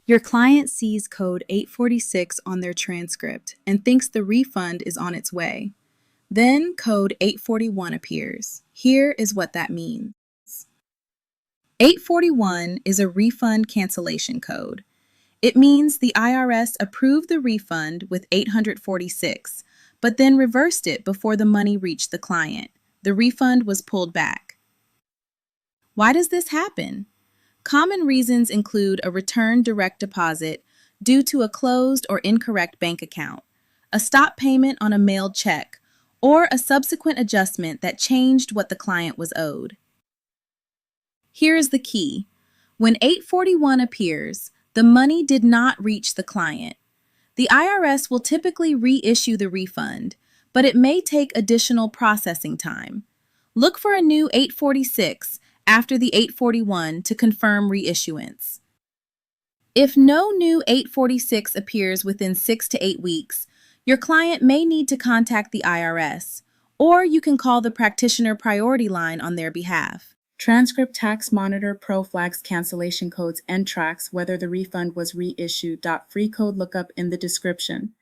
Your client sees code 846 on their transcript and thinks the refund is on its way. Then code 841 appears. Here is what that means. 841 is a refund cancellation code. It means the IRS approved the refund with 846, but then reversed it before the money reached the client. The refund was pulled back. Why does this happen? Common reasons include a return direct deposit due to a closed or incorrect bank account, a stop payment on a mailed check, or a subsequent adjustment that changed what the client was owed. Here is the key. When 841 appears, the money did not reach the client. The IRS will typically reissue the refund, but it may take additional processing time. Look for a new 846 after the 841 to confirm reissuance. If no new 846 appears within 6 to 8 weeks, your client may need to contact the IRS, or you can call the practitioner priority line on their behalf. Transcript Tax Monitor Pro flags cancellation codes and tracks whether the refund was reissued. Free code lookup in the description.